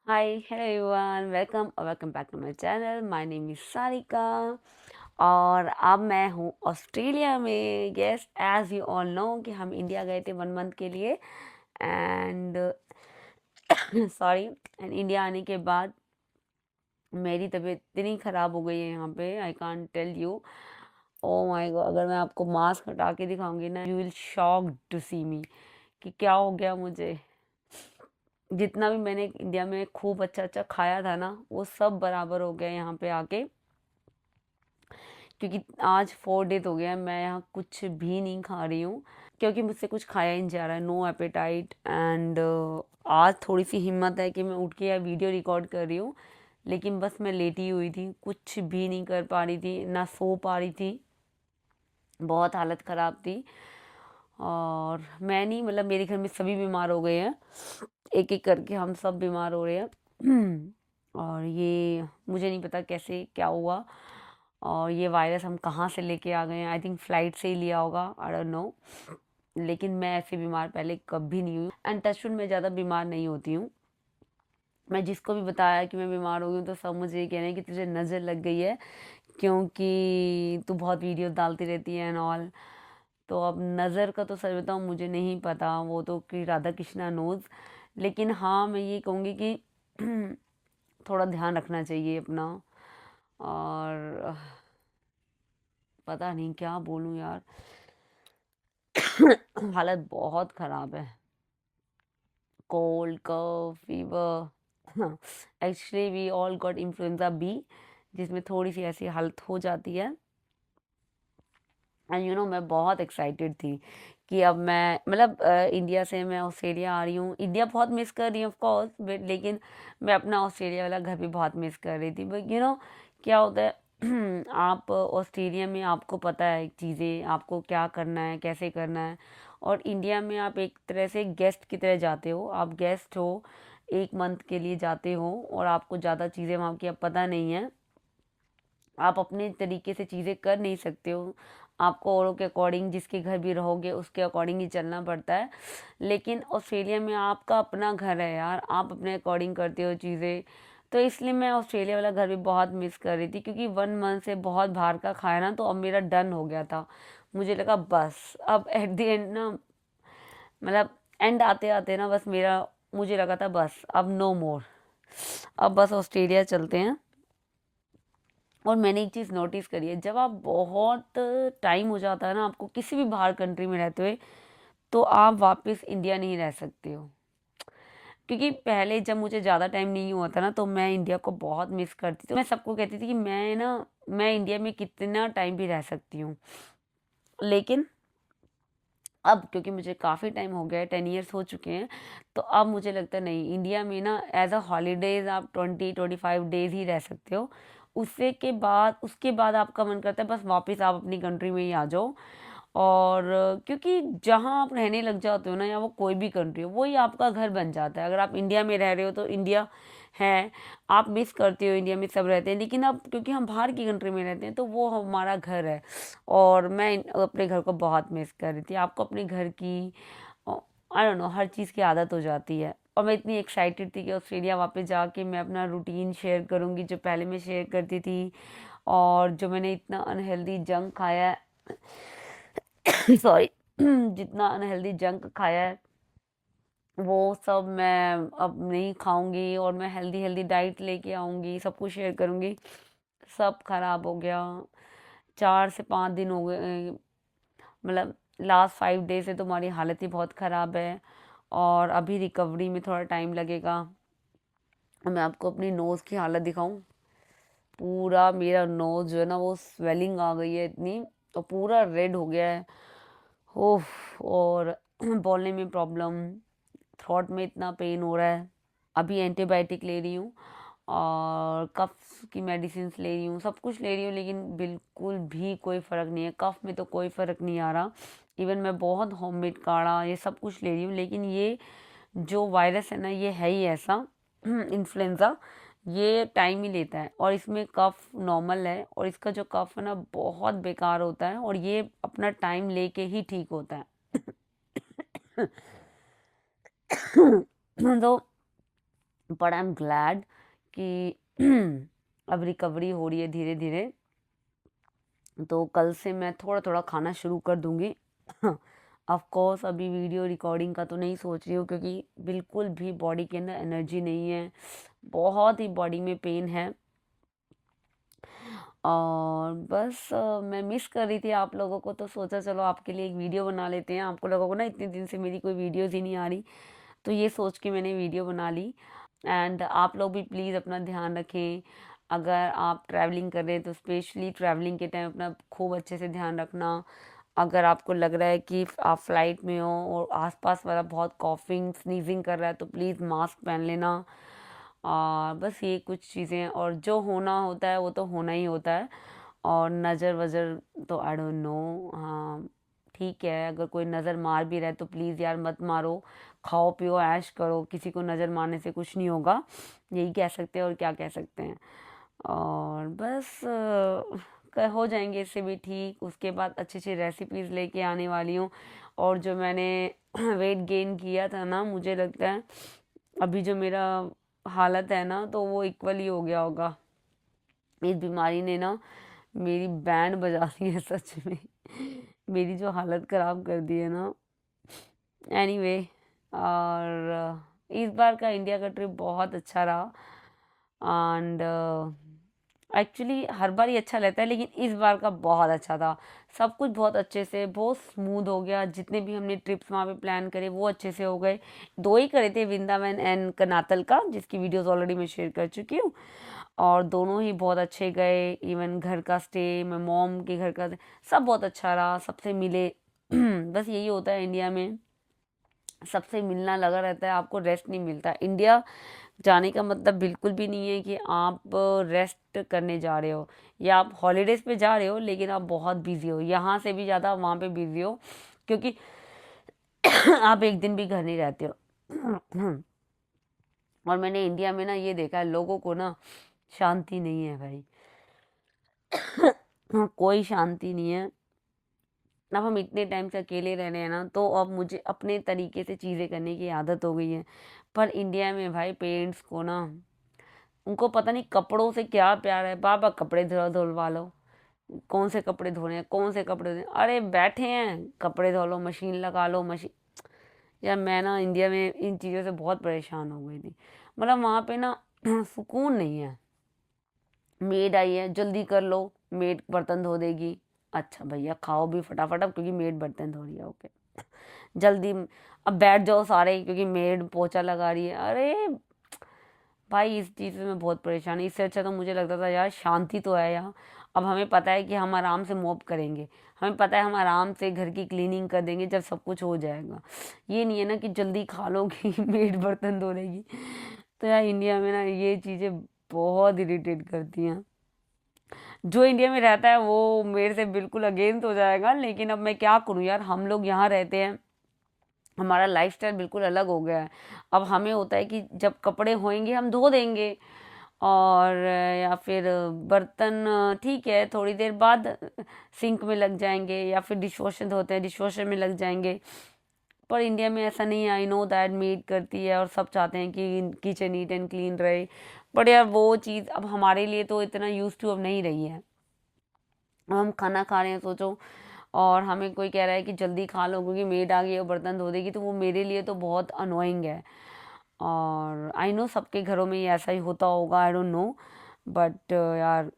Hi hello everyone welcome back to my channel. My name is Sarika और अब मैं हूँ ऑस्ट्रेलिया में। Yes, as you all know कि हम इंडिया गए थे 1 मंथ के लिए एंड सॉरी एंड इंडिया आने के बाद मेरी तबीयत इतनी ख़राब हो गई है यहाँ पे, I can't tell you. Oh my god, अगर मैं आपको मास्क हटा के दिखाऊंगी ना, you will shocked to see me कि क्या हो गया मुझे। जितना भी मैंने इंडिया में खूब अच्छा अच्छा खाया था ना, वो सब बराबर हो गया यहाँ पे आके। क्योंकि आज 4 डेज हो गया मैं यहाँ कुछ भी नहीं खा रही हूँ, क्योंकि मुझसे कुछ खाया ही नहीं जा रहा है, नो एपेटाइट। एंड आज थोड़ी सी हिम्मत है कि मैं उठ के यह वीडियो रिकॉर्ड कर रही हूँ, लेकिन बस मैं लेटी हुई थी, कुछ भी नहीं कर पा रही थी, ना सो पा रही थी, बहुत हालत ख़राब थी। और मैं नहीं, मतलब मेरे घर में सभी बीमार हो गए हैं, एक एक करके हम सब बीमार हो रहे हैं। और ये मुझे नहीं पता कैसे क्या हुआ, और ये वायरस हम कहाँ से लेके आ गए हैं। आई थिंक फ्लाइट से ही लिया होगा, आई डोंट नो। लेकिन मैं ऐसे बीमार पहले कभी नहीं हुई एंड टचवुड मैं ज़्यादा बीमार नहीं होती हूँ। मैं जिसको भी बताया कि मैं बीमार हो गई हूँ तो सब मुझे ये कह रहे हैं कि तुझे नज़र लग गई है, क्योंकि तू बहुत वीडियो डालती रहती है एंड ऑल। तो अब नज़र का तो सच बताऊँ मुझे नहीं पता, वो तो कि राधा कृष्णा नोज़। लेकिन हाँ, मैं ये कहूँगी कि थोड़ा ध्यान रखना चाहिए अपना। और पता नहीं क्या बोलूँ यार, हालत बहुत ख़राब है। Cold, cough, fever, actually we all got influenza B, जिसमें थोड़ी सी ऐसी हालत हो जाती है। एंड मैं बहुत एक्साइटेड थी कि अब मैं, मतलब इंडिया से मैं ऑस्ट्रेलिया आ रही हूँ। इंडिया बहुत मिस कर रही हूँ ऑफ कोर्स, बट लेकिन मैं अपना ऑस्ट्रेलिया वाला घर भी बहुत मिस कर रही थी। बट क्या होता है, आप ऑस्ट्रेलिया में आपको पता है चीज़ें, आपको क्या करना है कैसे करना है। और इंडिया में आप एक तरह से गेस्ट की तरह जाते हो, आप गेस्ट हो, 1 मंथ के लिए जाते हो और आपको ज़्यादा चीज़ें वहाँ की अब पता नहीं है, आप अपने तरीके से चीज़ें कर नहीं सकते हो। आपको औरों के अकॉर्डिंग, जिसके घर भी रहोगे उसके अकॉर्डिंग ही चलना पड़ता है। लेकिन ऑस्ट्रेलिया में आपका अपना घर है यार, आप अपने अकॉर्डिंग करते हो चीज़ें। तो इसलिए मैं ऑस्ट्रेलिया वाला घर भी बहुत मिस कर रही थी, क्योंकि 1 मंथ से बहुत बाहर का खाया ना, तो अब मेरा डन हो गया था। मुझे लगा बस अब एट द एंड ना, मतलब एंड आते आते ना, बस मेरा, मुझे लगा था बस अब नो मोर, अब बस ऑस्ट्रेलिया चलते हैं। और मैंने एक चीज़ नोटिस करी है, जब आप बहुत टाइम हो जाता है ना आपको किसी भी बाहर कंट्री में रहते हुए, तो आप वापस इंडिया नहीं रह सकते हो। क्योंकि पहले जब मुझे ज़्यादा टाइम नहीं हुआ था ना, तो मैं इंडिया को बहुत मिस करती थी। मैं सबको कहती थी कि मैं इंडिया में कितना टाइम भी रह सकती हूँ। लेकिन अब क्योंकि मुझे काफ़ी टाइम हो गया है, 10 ईयर्स हो चुके हैं, तो अब मुझे लगता है नहीं, इंडिया में ना एज अ हॉलीडेज आप 20-25 डेज ही रह सकते हो। उसके बाद आपका मन करता है बस वापस आप अपनी कंट्री में ही आ जाओ। और क्योंकि जहाँ आप रहने लग जाते हो ना, या वो कोई भी कंट्री हो, वही आपका घर बन जाता है। अगर आप इंडिया में रह रहे हो तो इंडिया है, आप मिस करते हो, इंडिया में सब रहते हैं, लेकिन अब क्योंकि हम बाहर की कंट्री में रहते हैं तो वो हमारा घर है। और मैं अपने घर को बहुत मिस कर रही थी। आपको अपने घर की, आई डोंट नो, हर चीज़ की आदत हो जाती है। और मैं इतनी एक्साइटेड थी कि ऑस्ट्रेलिया वापस जाके मैं अपना रूटीन शेयर करूँगी जो पहले मैं शेयर करती थी। और जो मैंने इतना अनहेल्दी जंक खाया है, सॉरी, जितना अनहेल्दी जंक खाया है, वो सब मैं अब नहीं खाऊंगी और मैं हेल्दी हेल्दी डाइट लेके आऊंगी, सब कुछ शेयर करूंगी। सब खराब हो गया, 4 से 5 दिन हो गए, मतलब लास्ट 5 डे से तुम्हारी हालत ही बहुत ख़राब है। और अभी रिकवरी में थोड़ा टाइम लगेगा। मैं आपको अपनी नोज़ की हालत दिखाऊं, पूरा मेरा नोज़ जो है ना, वो स्वेलिंग आ गई है इतनी, और पूरा रेड हो गया है। ओफ, और बोलने में प्रॉब्लम, थ्रोट में इतना पेन हो रहा है। अभी एंटीबायोटिक ले रही हूँ और कफ की मेडिसिन ले रही हूँ, सब कुछ ले रही हूँ, लेकिन बिल्कुल भी कोई फ़र्क नहीं है। कफ में तो कोई फ़र्क नहीं आ रहा। इवन मैं बहुत होममेड काढ़ा ये सब कुछ ले रही हूँ, लेकिन ये जो वायरस है ना, ये है ही ऐसा, इन्फ्लुएंज़ा, ये टाइम ही लेता है। और इसमें कफ नॉर्मल है, और इसका जो कफ है ना बहुत बेकार होता है, और ये अपना टाइम लेके ही ठीक होता है। तो बट आई एम ग्लैड कि अब रिकवरी हो रही है धीरे धीरे। तो कल से मैं थोड़ा थोड़ा खाना शुरू कर दूंगी। ऑफ कोर्स अभी वीडियो रिकॉर्डिंग का तो नहीं सोच रही हूँ, क्योंकि बिल्कुल भी बॉडी के अंदर एनर्जी नहीं है, बहुत ही बॉडी में पेन है। और बस मैं मिस कर रही थी आप लोगों को, तो सोचा चलो आपके लिए एक वीडियो बना लेते हैं। आपको लोगों को ना इतने दिन से मेरी कोई वीडियोज़ ही नहीं आ रही, तो ये सोच के मैंने वीडियो बना ली। एंड आप लोग भी प्लीज़ अपना ध्यान रखें। अगर आप ट्रैवलिंग कर रहे हैं तो स्पेशली ट्रैवलिंग के टाइम अपना खूब अच्छे से ध्यान रखना। अगर आपको लग रहा है कि आप फ्लाइट में हो और आसपास वाला बहुत कॉफिंग स्नीजिंग कर रहा है, तो प्लीज़ मास्क पहन लेना। और बस ये कुछ चीज़ें, और जो होना होता है वो तो होना ही होता है। और नज़र वज़र तो आई डोंट नो, हाँ ठीक है, अगर कोई नज़र मार भी रहा है तो प्लीज़ यार मत मारो, खाओ पियो ऐश करो, किसी को नज़र मारने से कुछ नहीं होगा, यही कह सकते हैं और क्या कह सकते हैं। और बस हो जाएंगे इससे भी ठीक। उसके बाद अच्छी अच्छी रेसिपीज़ लेके आने वाली हूँ। और जो मैंने वेट गेन किया था ना, मुझे लगता है अभी जो मेरा हालत है ना, तो वो इक्वल ही हो गया होगा। इस बीमारी ने ना मेरी बैंड बजा दी है सच में। मेरी जो हालत ख़राब कर दी है ना। एनीवे, और इस बार का इंडिया का ट्रिप बहुत अच्छा रहा। एंड एक्चुअली हर बार ही अच्छा रहता है, लेकिन इस बार का बहुत अच्छा था। सब कुछ बहुत अच्छे से, बहुत स्मूथ हो गया। जितने भी हमने ट्रिप्स वहाँ पे प्लान करे वो अच्छे से हो गए। दो ही करे थे, वृंदावन एंड कनातल का, जिसकी वीडियोस ऑलरेडी मैं शेयर कर चुकी हूँ। और दोनों ही बहुत अच्छे गए। इवन घर का स्टे, मैं मॉम के घर का, सब बहुत अच्छा रहा, सबसे मिले। बस यही होता है इंडिया में, सबसे मिलना लगा रहता है, आपको रेस्ट नहीं मिलता। इंडिया जाने का मतलब बिल्कुल भी नहीं है कि आप रेस्ट करने जा रहे हो या आप हॉलीडेज़ पे जा रहे हो, लेकिन आप बहुत बिजी हो, यहाँ से भी ज़्यादा वहाँ पे बिजी हो, क्योंकि आप एक दिन भी घर नहीं रहते हो। और मैंने इंडिया में ना ये देखा है, लोगों को ना शांति नहीं है भाई। कोई शांति नहीं है। अब हम इतने टाइम से अकेले रह रहे हैं ना, तो अब मुझे अपने तरीके से चीज़ें करने की आदत हो गई है। पर इंडिया में भाई पेरेंट्स को ना, उनको पता नहीं कपड़ों से क्या प्यार है। बाबा कपड़े धुलवा लो, कौन से कपड़े धोने हैं, कौन से कपड़े धोने हैं? अरे बैठे हैं, कपड़े धो लो, मशीन लगा लो, मशीन। यार मैं ना इंडिया में इन चीज़ों से बहुत परेशान हो गई थी। मतलब वहाँ पे ना सुकून नहीं है। मेड आई है, जल्दी कर लो, मेड बर्तन धो देगी। अच्छा भैया खाओ भी फटाफट अब, क्योंकि मेड बर्तन धो रही है, ओके। जल्दी, अब बैठ जाओ सारे क्योंकि मेड पोछा लगा रही है। अरे भाई इस चीज़ से मैं बहुत परेशान हूँ। इससे अच्छा तो मुझे लगता था यार शांति तो है यहाँ। अब हमें पता है कि हम आराम से मॉप करेंगे, हमें पता है हम आराम से घर की क्लीनिंग कर देंगे जब सब कुछ हो जाएगा। ये नहीं है ना कि जल्दी खा लो कि मेड बर्तन धो लेगी। तो यार इंडिया में ना ये चीज़ें बहुत इरिटेट करती हैं। जो इंडिया में रहता है वो मेरे से बिल्कुल अगेंस्ट हो जाएगा, लेकिन अब मैं क्या करूँ यार, हम लोग यहाँ रहते हैं, हमारा लाइफस्टाइल बिल्कुल अलग हो गया है। अब हमें होता है कि जब कपड़े होंगे हम धो देंगे, और या फिर बर्तन ठीक है थोड़ी देर बाद सिंक में लग जाएंगे, या फिर डिशवॉशर धोते हैं डिशवॉशर में लग जाएंगे। पर इंडिया में ऐसा नहीं है। आई नो दैट मेड करती है और सब चाहते हैं कि किचन नीट एंड क्लीन रहे। बट यार वो चीज़ अब हमारे लिए तो इतना यूज टू अब नहीं रही है। अब हम खाना खा रहे हैं सोचो, और हमें कोई कह रहा है कि जल्दी खा लो क्योंकि मेड आ गई और बर्तन धो देगी, तो वो मेरे लिए तो बहुत अनोइंग है। और आई नो सबके घरों में ये ऐसा ही होता होगा, आई डोंट नो। बट यार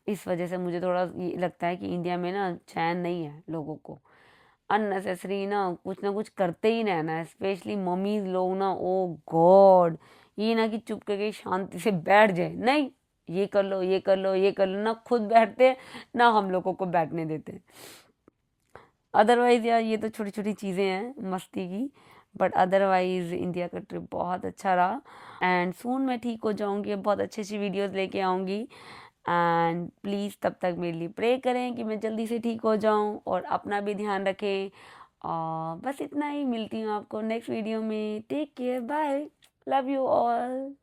इस वजह से मुझे थोड़ा ये लगता है कि इंडिया में ना चैन नहीं है लोगों को। अननेसेसरी ना कुछ करते ही रहना है, स्पेशली मम्मीज लोग ना, ओ गॉड। ये ना कि चुप करके शांति से बैठ जाए, नहीं, ये कर लो ये कर लो ये कर लो, ना खुद बैठते हैं ना हम लोगों को बैठने देते हैं। अदरवाइज यार ये तो छोटी छोटी चीज़ें हैं मस्ती की। बट अदरवाइज इंडिया का ट्रिप बहुत अच्छा रहा। एंड सून मैं ठीक हो जाऊंगी, बहुत अच्छी अच्छी वीडियोस लेके आऊँगी। एंड प्लीज़ तब तक मेरे लिए प्रे करें कि मैं जल्दी से ठीक हो जाऊं, और अपना भी ध्यान रखें। और बस इतना ही, मिलती हूँ आपको नेक्स्ट वीडियो में। Take care, bye, love you all.